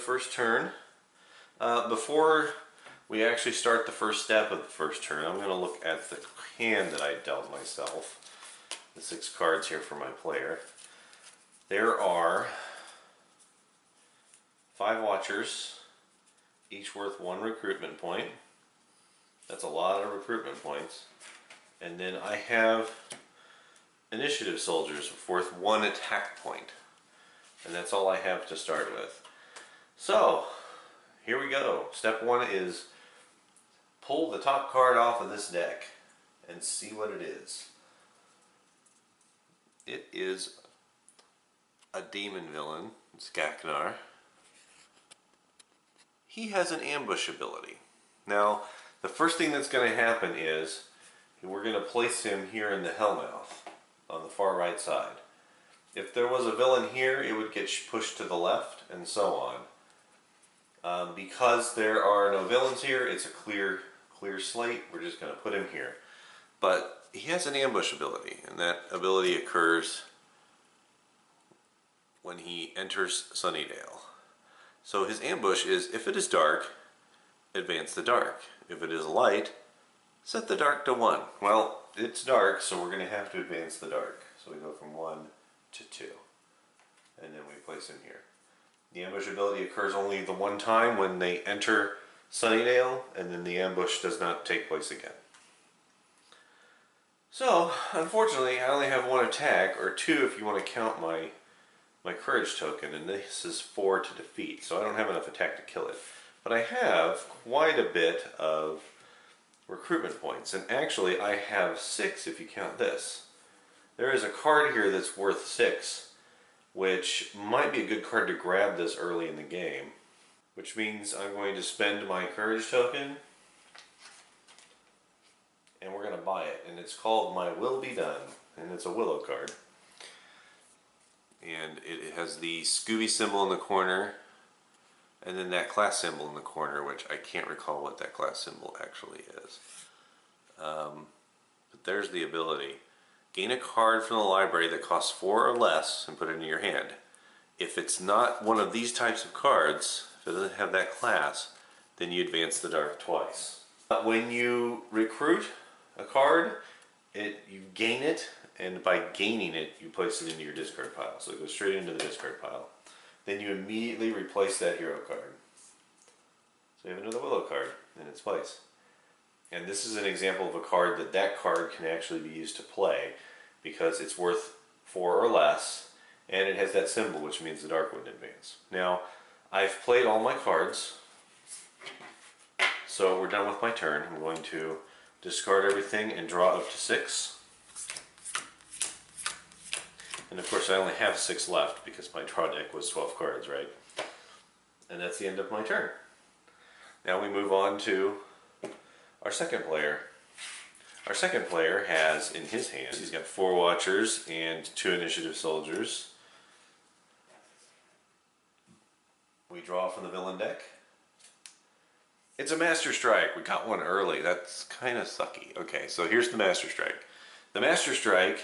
first turn. Before we actually start the first step of the first turn, I'm going to look at the hand that I dealt myself. The 6 cards here for my player. There are 5 Watchers, each worth 1 recruitment point. That's a lot of recruitment points. And then I have Initiative Soldiers worth 1 attack point. And that's all I have to start with. So, here we go. Step 1 is pull the top card off of this deck and see what it is. It is a demon villain, Skaknar. He has an ambush ability. Now, the first thing that's going to happen is we're going to place him here in the Hellmouth on the far right side. If there was a villain here, it would get pushed to the left and so on. Because there are no villains here, it's a clear slate. We're just going to put him here. But he has an ambush ability, and that ability occurs when he enters Sunnydale. So his ambush is, if it is dark, advance the dark. If it is light, set the dark to 1. Well, it's dark, so we're going to have to advance the dark. So we go from 1 to 2. And then we place him here. The ambush ability occurs only the one time when they enter Sunnydale, and then the ambush does not take place again. So, unfortunately, I only have 1 attack, or 2 if you want to count my courage token, and this is 4 to defeat, so I don't have enough attack to kill it. But I have quite a bit of recruitment points, and actually I have 6 if you count this. There is a card here that's worth 6, which might be a good card to grab this early in the game, which means I'm going to spend my courage token, and we're going to buy it, and it's called My Will Be Done, and it's a Willow card. And it has the Scooby symbol in the corner, and then that class symbol in the corner, which I can't recall what that class symbol actually is. But there's the ability. Gain a card from the library that costs 4 or less and put it in your hand. If it's not one of these types of cards, if it doesn't have that class, then you advance the dark twice. When you recruit a card, you gain it, and by gaining it, you place it into your discard pile. So it goes straight into the discard pile. Then you immediately replace that hero card. So you have another Willow card in its place. And this is an example of a card that card can actually be used to play, because it's worth 4 or less, and it has that symbol, which means the dark wouldn't advance. Now, I've played all my cards, so we're done with my turn. I'm going to discard everything and draw up to 6. And of course I only have 6 left because my draw deck was 12 cards, right? And that's the end of my turn. Now we move on to our second player. Our second player has in his hand, he's got 4 Watchers and 2 Initiative Soldiers. We draw from the villain deck. It's a Master Strike. We got one early. That's kind of sucky. Okay, so here's the Master Strike. The Master Strike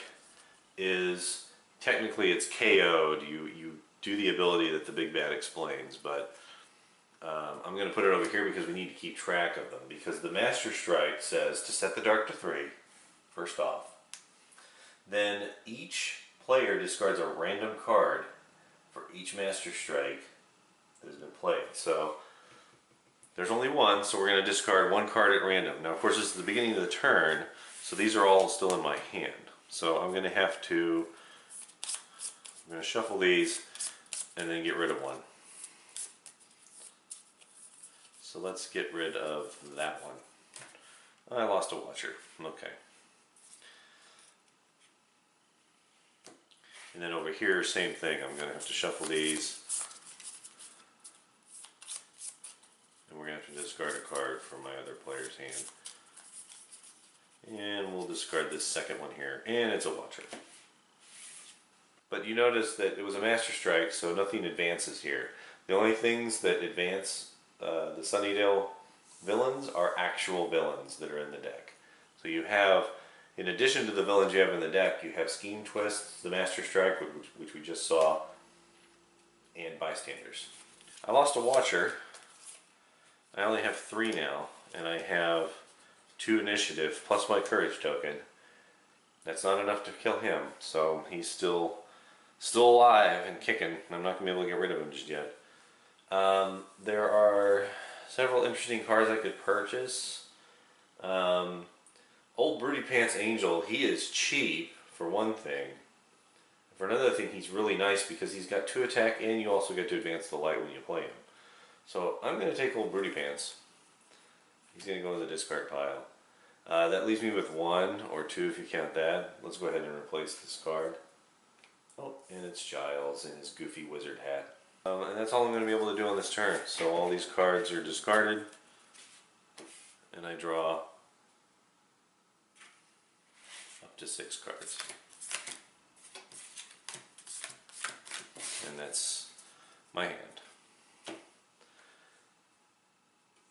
is, technically it's KO'd. You do the ability that the big bad explains, but I'm going to put it over here because we need to keep track of them. Because the Master Strike says to set the dark to 3, first off. Then each player discards a random card for each Master Strike that has been played. So there's only 1, so we're going to discard 1 card at random. Now of course this is the beginning of the turn, so these are all still in my hand. So I'm going to shuffle these and then get rid of 1. So let's get rid of that one. I lost a Watcher. Okay. And then over here, same thing. I'm going to have to shuffle these. And we're going to have to discard a card from my other player's hand. And we'll discard this second one here. And it's a Watcher. But you notice that it was a Master Strike, so nothing advances here. The only things that advance the Sunnydale villains are actual villains that are in the deck. So you have, in addition to the villains you have in the deck, you have Scheme Twist, the Master Strike, which we just saw, and Bystanders. I lost a watcher. I only have 3 now, and I have 2 initiative plus my courage token. That's not enough to kill him, so he's still alive and kicking. I'm not gonna be able to get rid of him just yet. There are several interesting cards I could purchase. Old Broody Pants Angel, he is cheap for one thing. For another thing, he's really nice because he's got 2 attack and you also get to advance the light when you play him. So I'm going to take Old Broody Pants. He's going to go in the discard pile. That leaves me with 1 or 2 if you count that. Let's go ahead and replace this card. Oh, and it's Giles in his goofy wizard hat. And that's all I'm going to be able to do on this turn. So all these cards are discarded. And I draw up to 6 cards. And that's my hand.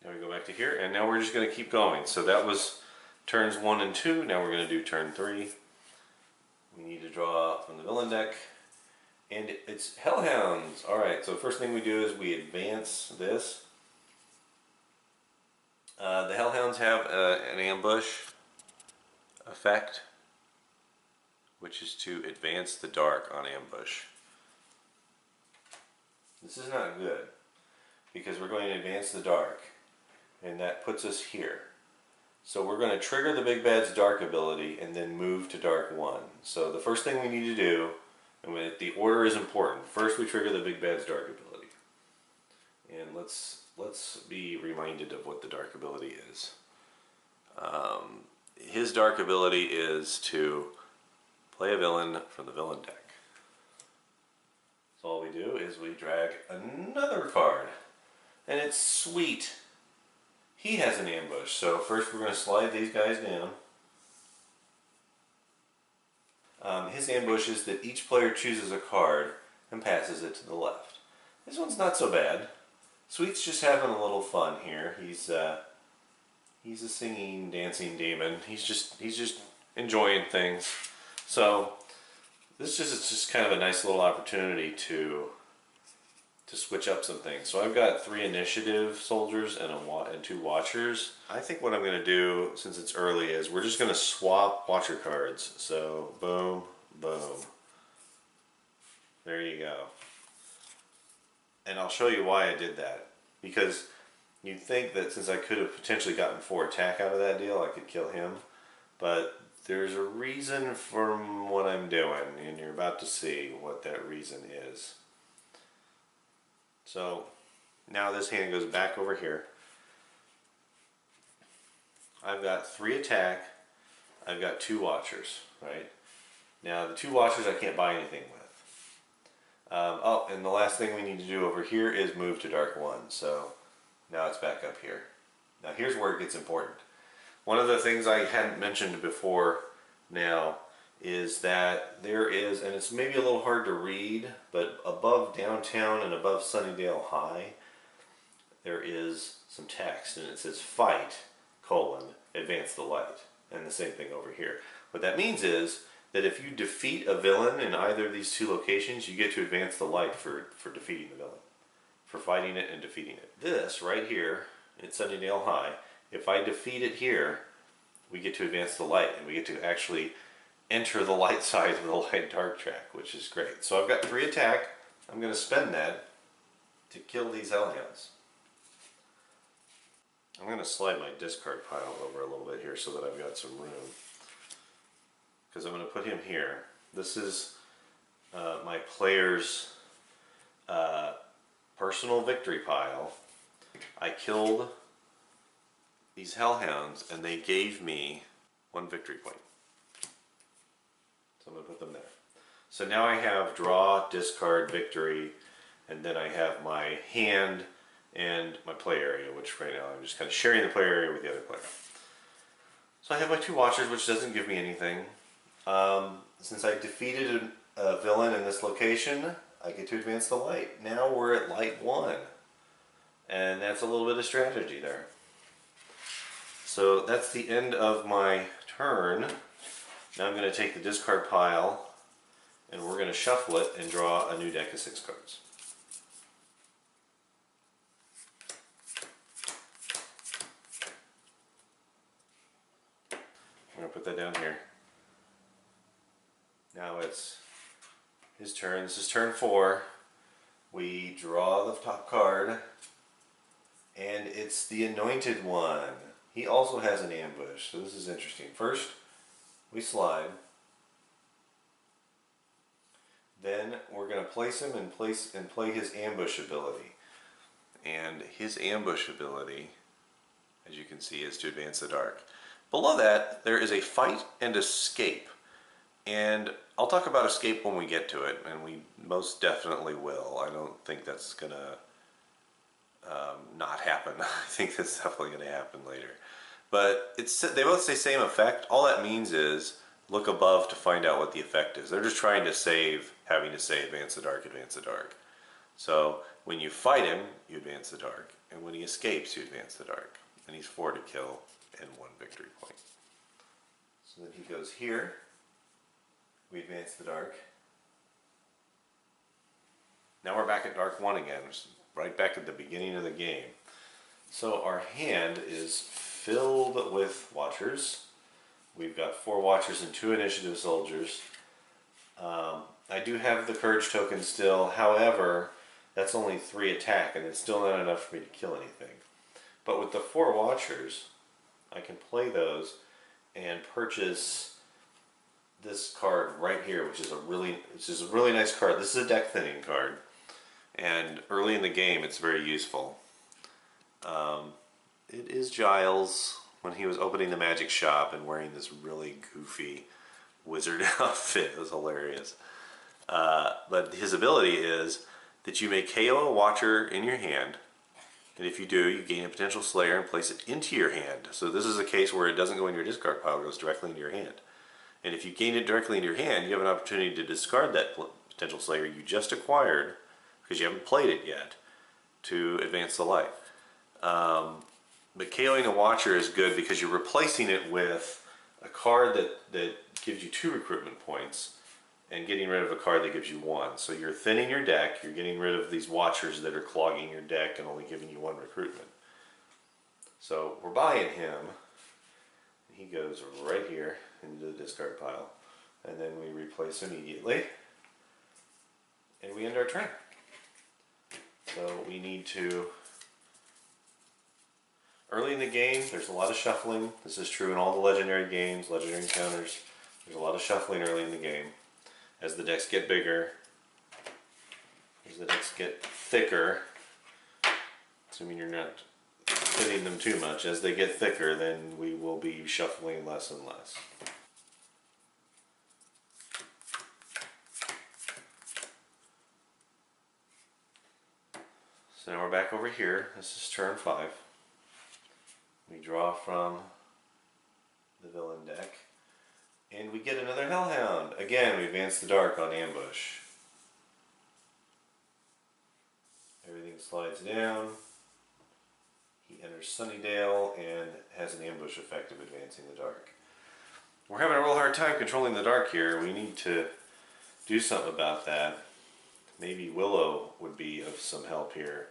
Now we go back to here, and now we're just going to keep going. So that was turns 1 and 2. Now we're going to do turn 3. We need to draw from the villain deck, and it's Hellhounds. Alright, so the first thing we do is we advance this. The Hellhounds have an ambush effect, which is to advance the dark on ambush. This is not good, because we're going to advance the dark, and that puts us here. So we're going to trigger the Big Bad's dark ability and then move to dark 1. So the first thing we need to do, and the order is important, first we trigger the Big Bad's dark ability. And let's be reminded of what the dark ability is. His dark ability is to play a villain from the villain deck. So all we do is we drag another card, and it's sweet. He has an ambush, so first we're going to slide these guys down. His ambush is that each player chooses a card and passes it to the left. This one's not so bad. Sweet's just having a little fun here. He's a singing, dancing demon. He's just enjoying things. So this is just kind of a nice little opportunity to switch up some things. So I've got 3 initiative soldiers and 2 watchers. I think what I'm going to do, since it's early, is we're just going to swap watcher cards. So boom, boom. There you go. And I'll show you why I did that. Because you'd think that since I could have potentially gotten 4 attack out of that deal, I could kill him. But there's a reason for what I'm doing, and you're about to see what that reason is. So now this hand goes back over here. I've got 3 attack, I've got 2 watchers, right? Now the 2 watchers I can't buy anything with. Oh, and the last thing we need to do over here is move to dark 1. So now it's back up here. Now here's where it gets important. One of the things I hadn't mentioned before now is that there is, and it's maybe a little hard to read, but above downtown and above Sunnydale High, there is some text, and it says fight, advance the light. And the same thing over here. What that means is that if you defeat a villain in either of these 2 locations, you get to advance the light for defeating the villain, for fighting it and defeating it. This right here at Sunnydale High, if I defeat it here, we get to advance the light, and we get to actually enter the light side of the light dark track, which is great. So I've got 3 attack. I'm going to spend that to kill these Hellhounds. I'm going to slide my discard pile over a little bit here so that I've got some room, because I'm going to put him here. This is my player's personal victory pile. I killed these Hellhounds, and they gave me 1 victory point. So I'm going to put them there. So now I have draw, discard, victory, and then I have my hand and my play area, which right now I'm just kind of sharing the play area with the other player. So I have my 2 watchers, which doesn't give me anything. Since I defeated a villain in this location, I get to advance the light. Now we're at light 1. And that's a little bit of strategy there. So that's the end of my turn. Now I'm going to take the discard pile, and we're going to shuffle it and draw a new deck of 6 cards. I'm going to put that down here. Now it's his turn. This is turn 4. We draw the top card, and it's the Anointed One. He also has an ambush, so this is interesting. First, we slide. Then we're going to place him and play his ambush ability. And his ambush ability, as you can see, is to advance the dark. Below that, there is a fight and escape. And I'll talk about escape when we get to it, and we most definitely will. I don't think that's going to not happen. I think that's definitely going to happen later. But they both say same effect. All that means is look above to find out what the effect is. They're just trying to save, having to say advance the dark, advance the dark. So when you fight him, you advance the dark. And when he escapes, you advance the dark. And he's 4 to kill and 1 victory point. So then he goes here. We advance the dark. Now we're back at dark 1 again, right back at the beginning of the game. So our hand is filled with watchers. We've got 4 watchers and 2 initiative soldiers. I do have the courage token still, however, that's only 3 attack and it's still not enough for me to kill anything. But with the 4 watchers, I can play those and purchase this card right here, which is a really nice card. This is a deck thinning card, and early in the game it's very useful. It is Giles when he was opening the magic shop and wearing this really goofy wizard outfit. It was hilarious. But his ability is that you may KO a watcher in your hand, and if you do, you gain a potential slayer and place it into your hand. So this is a case where it doesn't go in your discard pile, it goes directly into your hand. And if you gain it directly into your hand, you have an opportunity to discard that potential slayer you just acquired, because you haven't played it yet, to advance the light. But KOing a watcher is good because you're replacing it with a card that gives you 2 recruitment points and getting rid of a card that gives you 1. So you're thinning your deck, you're getting rid of these watchers that are clogging your deck and only giving you 1 recruitment. So we're buying him. He goes right here into the discard pile. And then we replace immediately. And we end our turn. So we need to... Early in the game, there's a lot of shuffling. This is true in all the legendary games, legendary encounters. There's a lot of shuffling early in the game. As the decks get bigger, as the decks get thicker, assuming you're not hitting them too much, as they get thicker, then we will be shuffling less and less. So now we're back over here. This is turn 5. We draw from the villain deck, and we get another Hellhound. Again, we advance the dark on ambush. Everything slides down. He enters Sunnydale and has an ambush effect of advancing the dark. We're having a real hard time controlling the dark here. We need to do something about that. Maybe Willow would be of some help here.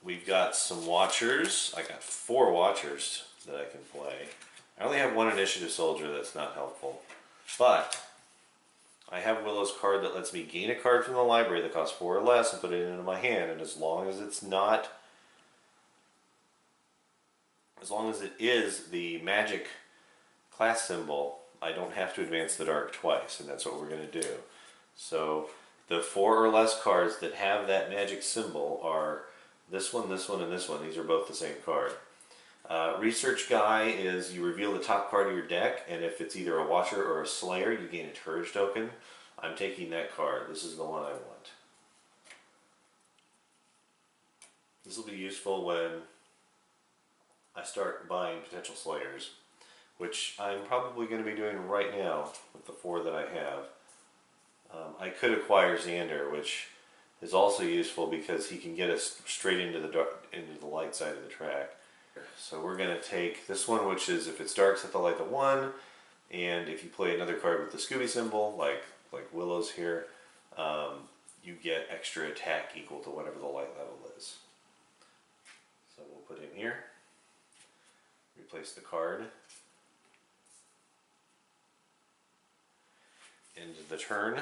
We've got some watchers. I got 4 watchers that I can play. I only have 1 initiative soldier. That's not helpful. But I have Willow's card that lets me gain a card from the library that costs 4 or less and put it into my hand. And as long as it's not... As long as it is the magic class symbol, I don't have to advance the dark twice. And that's what we're going to do. So the 4 or less cards that have that magic symbol are this one, and this one. These are both the same card. Research Guy is you reveal the top card of your deck, and if it's either a Watcher or a Slayer, you gain a Courage token. I'm taking that card. This is the one I want. This will be useful when I start buying potential Slayers, which I'm probably going to be doing right now with the 4 that I have. I could acquire Xander, which is also useful because he can get us straight into the light side of the track. So we're going to take this one, which is if it's dark, set the light to 1, and if you play another card with the Scooby symbol, like Willow's here, you get extra attack equal to whatever the light level is. So we'll put him here, replace the card, End of the turn.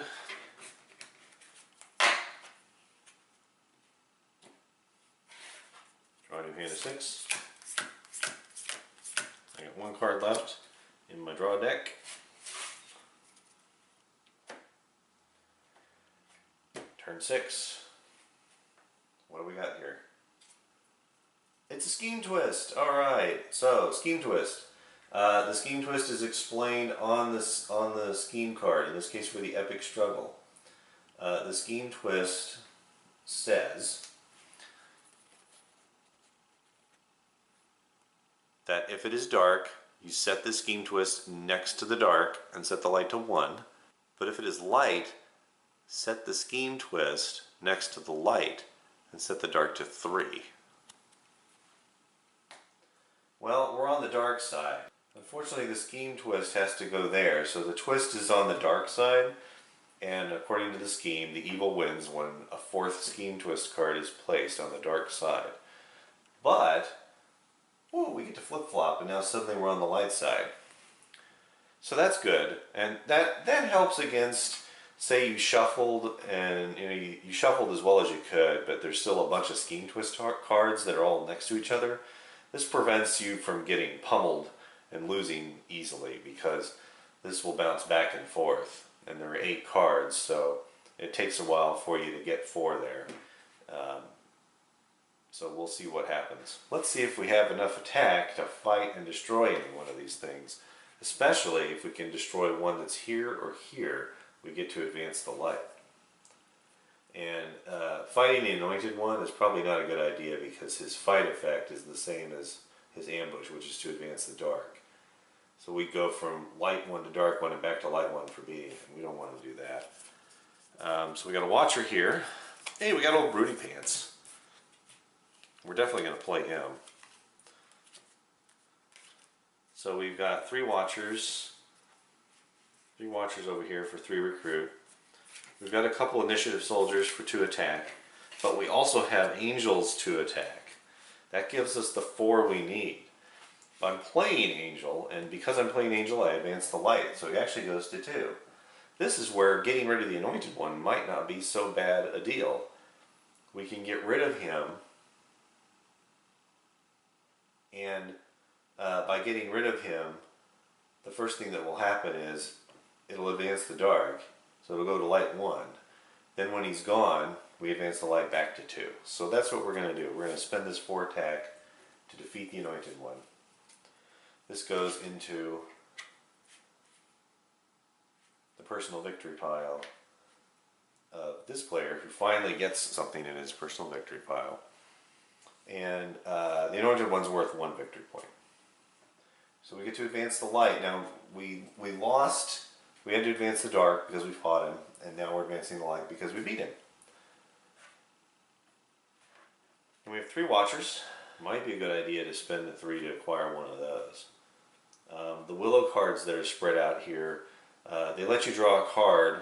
Draw a new hand of 6. I got 1 card left in my draw deck. Turn 6. What do we got here? It's a scheme twist. Alright, so scheme twist. The scheme twist is explained on the scheme card, in this case for the epic struggle. The scheme twist says that if it is dark, you set the scheme twist next to the dark and set the light to 1. But if it is light, set the scheme twist next to the light and set the dark to 3. Well, we're on the dark side. Unfortunately, the scheme twist has to go there, so the twist is on the dark side, and according to the scheme, the evil wins when a 4th scheme twist card is placed on the dark side. But, oh, we get to flip-flop, and now suddenly we're on the light side. So that's good, and that helps against, say you shuffled, and you shuffled as well as you could, but there's still a bunch of scheme twist cards that are all next to each other. This prevents you from getting pummeled and losing easily, because this will bounce back and forth, and there are 8 cards, so it takes a while for you to get 4 there. So we'll see what happens. Let's see if we have enough attack to fight and destroy any one of these things, especially if we can destroy one that's here or here. We get to advance the light. And fighting the Anointed One is probably not a good idea, because his fight effect is the same as his ambush, which is to advance the dark. So we go from light 1 to dark 1 and back to light 1 for beating him. We don't want to do that. So we got a Watcher here. Hey, we got old Broody Pants. We're definitely going to play him. So we've got 3 Watchers. 3 Watchers over here for 3 recruit. We've got a couple initiative soldiers for 2 attack, but we also have angels to attack. That gives us the 4 we need. I'm playing angel, and because I'm playing angel, I advance the light, so it actually goes to 2. This is where getting rid of the Anointed One might not be so bad a deal. We can get rid of him, and by getting rid of him, the first thing that will happen is it'll advance the dark. So it'll go to light 1. Then when he's gone, we advance the light back to 2. So that's what we're going to do. We're going to spend this 4 attack to defeat the Anointed One. This goes into the personal victory pile of this player, who finally gets something in his personal victory pile. And the Anointed One's worth 1 victory point. So we get to advance the light. Now, we lost. We had to advance the dark because we fought him, and now we're advancing the light because we beat him. And we have 3 Watchers. Might be a good idea to spend the 3 to acquire one of those. The Willow cards that are spread out here, they let you draw a card,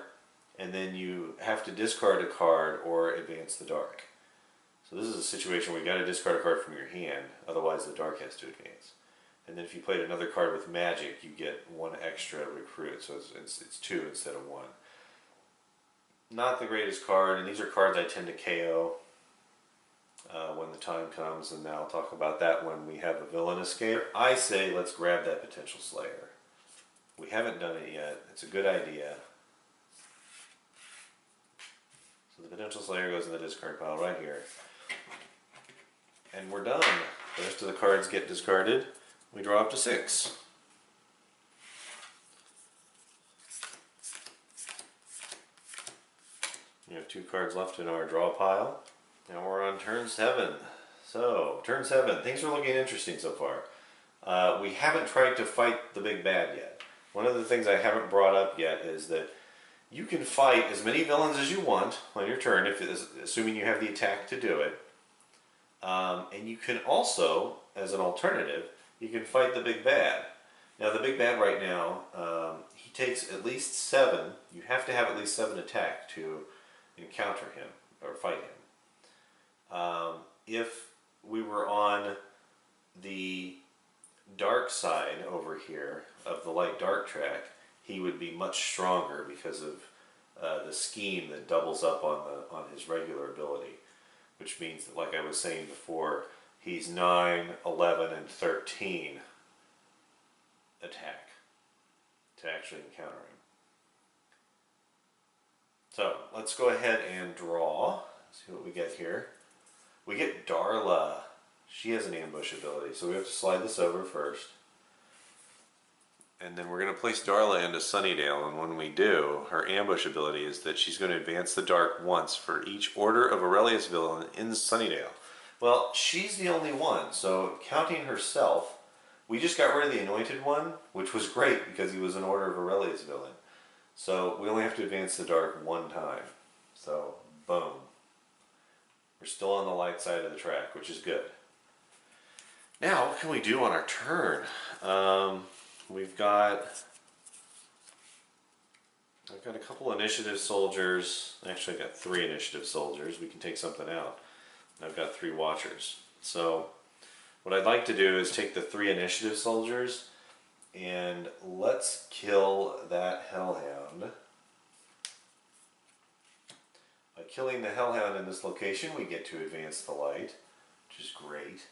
and then you have to discard a card or advance the dark. So this is a situation where you got to discard a card from your hand, otherwise the dark has to advance. And then if you played another card with magic, you get 1 extra recruit, so it's 2 instead of 1. Not the greatest card, and these are cards I tend to KO when the time comes, and now I'll talk about that when we have a villain escape. I say let's grab that Potential Slayer. We haven't done it yet. It's a good idea. So the Potential Slayer goes in the discard pile right here. And we're done. The rest of the cards get discarded. We draw up to 6. We have 2 cards left in our draw pile. Now we're on turn 7. So, turn 7. Things are looking interesting so far. We haven't tried to fight the big bad yet. One of the things I haven't brought up yet is that you can fight as many villains as you want on your turn, assuming you have the attack to do it. And you can also, as an alternative, you can fight the big bad. Now the big bad right now, he takes at least 7. You have to have at least 7 attack to encounter him or fight him. If we were on the dark side over here of the light dark track, he would be much stronger because of the scheme that doubles up on his regular ability, which means that, like I was saying before, he's 9, 11, and 13 attack to actually encounter him. So let's go ahead and draw. See what we get here. We get Darla. She has an ambush ability, so we have to slide this over first. And then we're going to place Darla into Sunnydale, and when we do, her ambush ability is that she's going to advance the dark once for each order of Aurelius villain in Sunnydale. Well, she's the only one, so counting herself, we just got rid of the Anointed One, which was great because he was an order of Aurelius villain. So we only have to advance the dark one time. So, boom. We're still on the light side of the track, which is good. Now, what can we do on our turn? I've got a couple initiative soldiers. Actually, I've got 3 initiative soldiers. We can take something out. I've got 3 watchers. So, what I'd like to do is take the 3 initiative soldiers and let's kill that Hellhound. By killing the Hellhound in this location, we get to advance the light, which is great.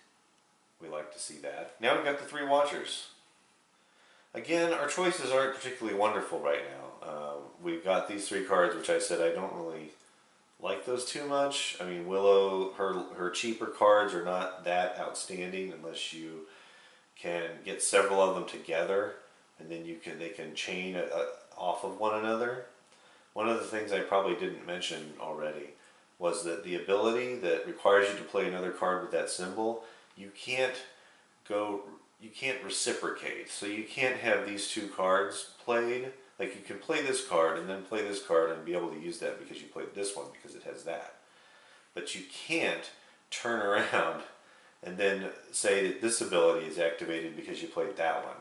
We like to see that. Now we've got the 3 watchers. Again, our choices aren't particularly wonderful right now. We've got these 3 cards, which I said I don't really like those too much. I mean, Willow, her cheaper cards are not that outstanding unless you can get several of them together, and then they can chain off of one another. One of the things I probably didn't mention already was that the ability that requires you to play another card with that symbol, you can't reciprocate. So you can't have these 2 cards played. Like, you can play this card and then play this card and be able to use that because you played this one because it has that. But you can't turn around and then say that this ability is activated because you played that one.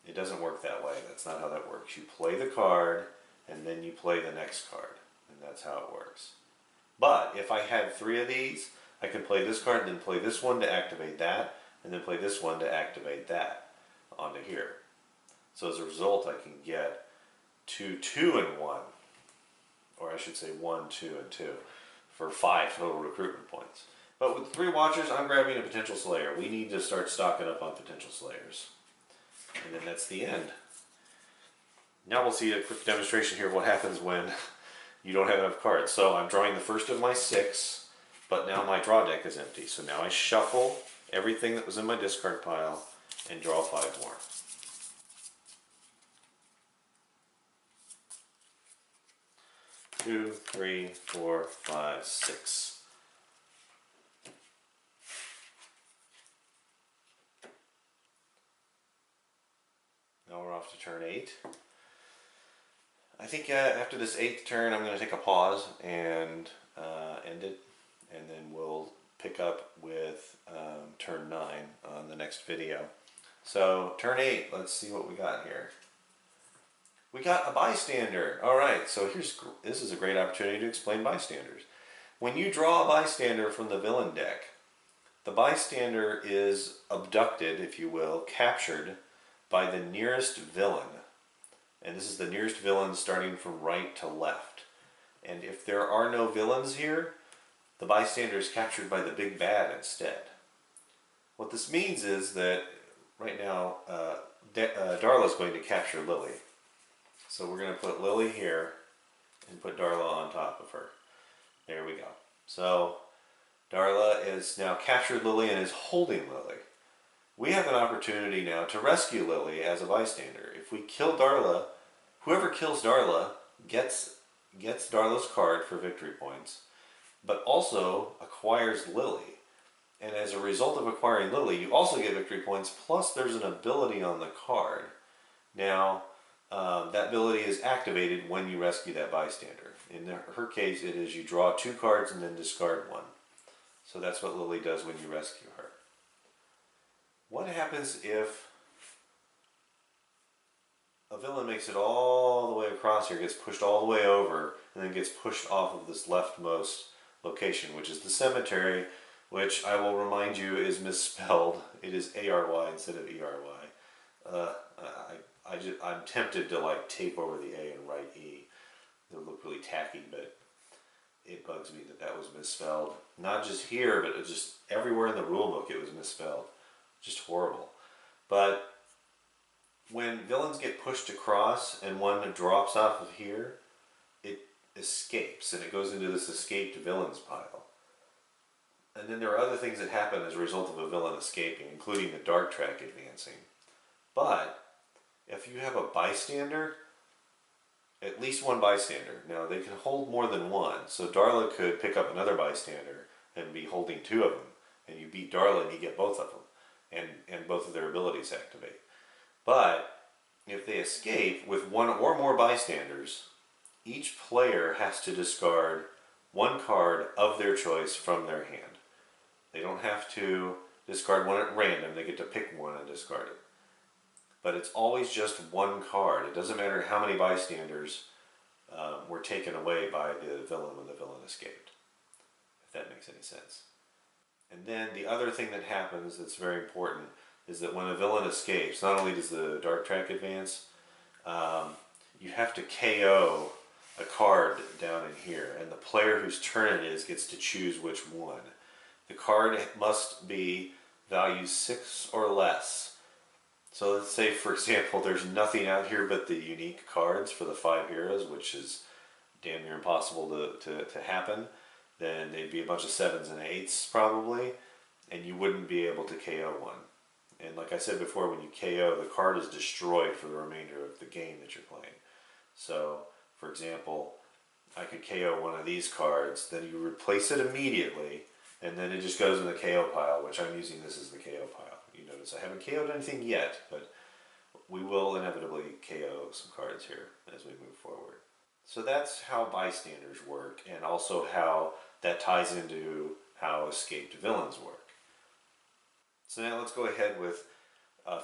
It doesn't work that way. That's not how that works. You play the card and then you play the next card, and that's how it works. But if I had 3 of these, I can play this card and then play this one to activate that, and then play this one to activate that onto here. So as a result, I can get 2, 2, and 1, or I should say 1, 2, and 2, for 5 total recruitment points. But with 3 watchers, I'm grabbing a potential slayer. We need to start stocking up on potential slayers. And then that's the end. Now we'll see a quick demonstration here of what happens when you don't have enough cards. So I'm drawing the first of my 6, but now my draw deck is empty. So now I shuffle everything that was in my discard pile and draw 5 more. Two, 3, 4, 5, 6. Now we're off to turn 8. I think after this 8th turn, I'm going to take a pause and end it, and then we'll pick up with turn 9 on the next video. So turn 8, let's see what we got here. We got a bystander. All right, so this is a great opportunity to explain bystanders. When you draw a bystander from the villain deck, the bystander is abducted, if you will, captured by the nearest villain. And this is the nearest villain starting from right to left. And if there are no villains here, the bystander is captured by the big bad instead. What this means is that right now, Darla is going to capture Lily. So we're going to put Lily here and put Darla on top of her. There we go. So Darla is now captured Lily and is holding Lily. We have an opportunity now to rescue Lily as a bystander. If we kill Darla, whoever kills Darla gets Darla's card for victory points, but also acquires Lily. And as a result of acquiring Lily, you also get victory points, plus there's an ability on the card. Now, that ability is activated when you rescue that bystander. In her case, it is you draw 2 cards and then discard 1. So that's what Lily does when you rescue her. What happens if a villain makes it all the way across here, gets pushed all the way over, and then gets pushed off of this leftmost location, which is the cemetery, which I will remind you is misspelled. It is A-R-Y instead of E-R-Y. I'm tempted to like tape over the A and write E. It would look really tacky, but it bugs me that that was misspelled. Not just here, but it just everywhere in the rule book it was misspelled. Just horrible. But when villains get pushed across and one drops off of here, it escapes and it goes into this escaped villains pile. And then there are other things that happen as a result of a villain escaping, including the dark track advancing. But if you have a bystander, at least one bystander. Now they can hold more than one, so Darla could pick up another bystander and be holding two of them, and you beat Darla and you get both of them, and both of their abilities activate. But if they escape with one or more bystanders, each player has to discard one card of their choice from their hand. They don't have to discard one at random, they get to pick one and discard it. But it's always just one card. It doesn't matter how many bystanders were taken away by the villain when the villain escaped, if that makes any sense. And then the other thing that happens that's very important is that when a villain escapes, not only does the dark track advance, you have to KO a card down in here, and the player whose turn it is gets to choose which one. The card must be value 6 or less. So let's say, for example, there's nothing out here but the unique cards for the 5 heroes, which is damn near impossible to happen. Then they'd be a bunch of 7s and 8s probably, and you wouldn't be able to KO one. And like I said before, when you KO, the card is destroyed for the remainder of the game that you're playing. So, for example, I could KO one of these cards, then you replace it immediately, and then it just goes in the KO pile, which I'm using this as the KO pile. You notice I haven't KO'd anything yet, but we will inevitably KO some cards here as we move forward. So that's how bystanders work, and also how that ties into how escaped villains work. So now let's go ahead with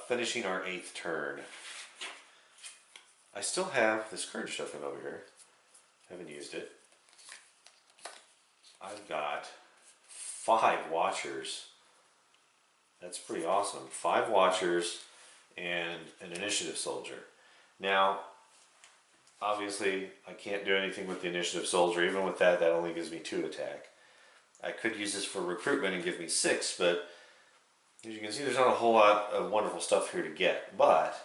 finishing our 8th turn. I still have this courage token over here. Haven't used it. I've got 5 watchers. That's pretty awesome. 5 watchers and an initiative soldier. Now, obviously, I can't do anything with the initiative soldier. Even with that, that only gives me 2 attack. I could use this for recruitment and give me 6, but as you can see, there's not a whole lot of wonderful stuff here to get. But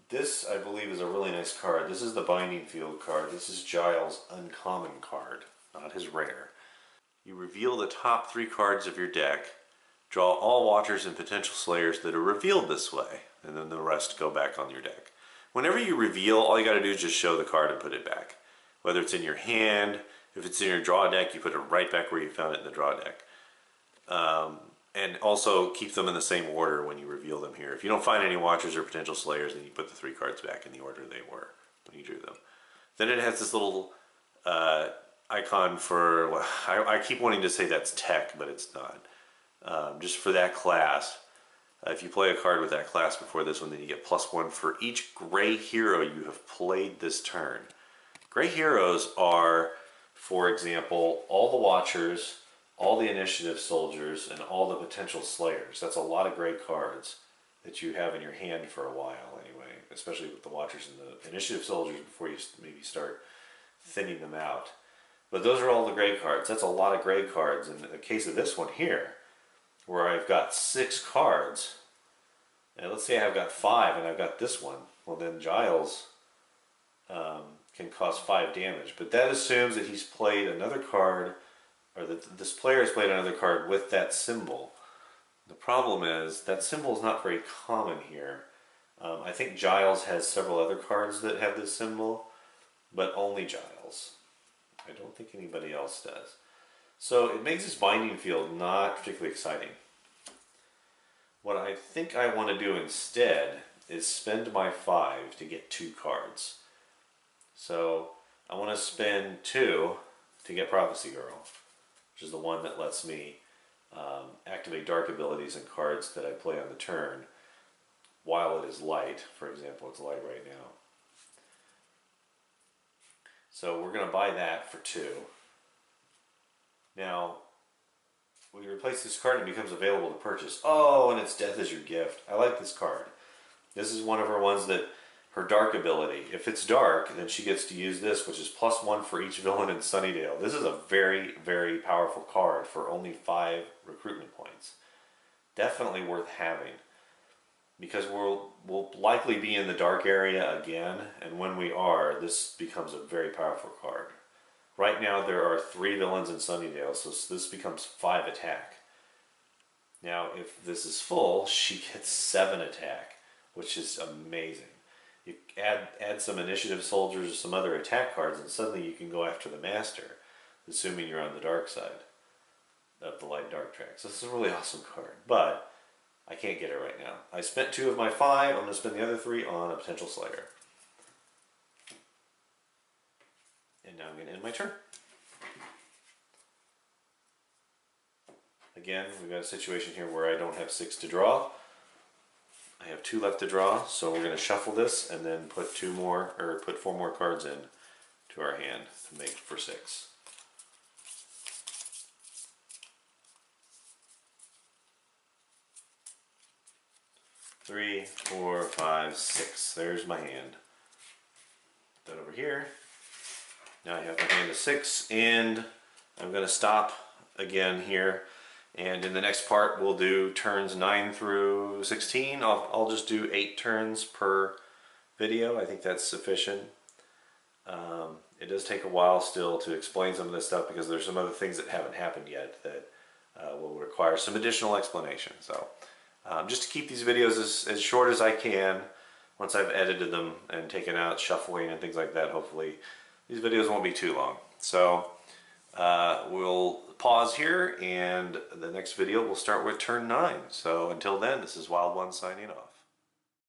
this, I believe, is a really nice card. This is the Binding Field card. This is Giles' uncommon card, not his rare. You reveal the top 3 cards of your deck, draw all Watchers and Potential Slayers that are revealed this way, and then the rest go back on your deck. Whenever you reveal, all you got to do is just show the card and put it back. Whether it's in your hand, if it's in your draw deck, you put it right back where you found it in the draw deck. And also keep them in the same order when you reveal them here. If you don't find any Watchers or Potential Slayers, then you put the 3 cards back in the order they were when you drew them. Then it has this little icon for, I keep wanting to say that's tech, but it's not. Just for that class. If you play a card with that class before this one, then you get +1 for each gray hero you have played this turn. Gray heroes are, for example, all the Watchers, all the initiative soldiers, and all the potential slayers. That's a lot of great cards that you have in your hand for a while anyway, especially with the Watchers and the initiative soldiers before you maybe start thinning them out. But those are all the gray cards. That's a lot of gray cards. In the case of this one here, where I've got 6 cards, and let's say I've got 5 and I've got this one, well then Giles can cause 5 damage. But that assumes that he's played another card, or that this player has played another card with that symbol. The problem is that symbol is not very common here. I think Giles has several other cards that have this symbol, but only Giles. I don't think anybody else does. So it makes this Binding Field not particularly exciting. What I think I want to do instead is spend my 5 to get 2 cards. So I want to spend 2 to get Prophecy Girl, which is the one that lets me activate dark abilities and cards that I play on the turn while it is light. For example, it's light right now. So we're going to buy that for 2. Now, we replace this card and it becomes available to purchase. Oh, and it's Death is Your Gift. I like this card. This is one of her ones that, her dark ability, if it's dark, then she gets to use this, which is +1 for each villain in Sunnydale. This is a very, very powerful card for only 5 recruitment points. Definitely worth having, because we'll likely be in the dark area again, and when we are, this becomes a very powerful card. Right now there are 3 villains in Sunnydale, so this becomes 5 attack. Now if this is full, she gets 7 attack, which is amazing. You add some initiative soldiers, some other attack cards, and suddenly you can go after the master, assuming you're on the dark side of the light dark track. So this is a really awesome card, but I can't get it right now. I spent 2 of my 5. I'm going to spend the other 3 on a potential Slayer. And now I'm going to end my turn. Again, we've got a situation here where I don't have 6 to draw. I have 2 left to draw, so we're going to shuffle this and then put 4 more cards in to our hand to make for 6. Three, 4, 5, 6. There's my hand. Put that over here. Now I have my hand of 6, and I'm going to stop again here. And in the next part, we'll do turns 9 through 16. I'll just do 8 turns per video. I think that's sufficient. It does take a while still to explain some of this stuff because there's some other things that haven't happened yet that will require some additional explanation. So just to keep these videos as short as I can, once I've edited them and taken out shuffling and things like that, hopefully these videos won't be too long. So we'll pause here, and the next video we'll start with turn 9. So until then, this is Wild One signing off.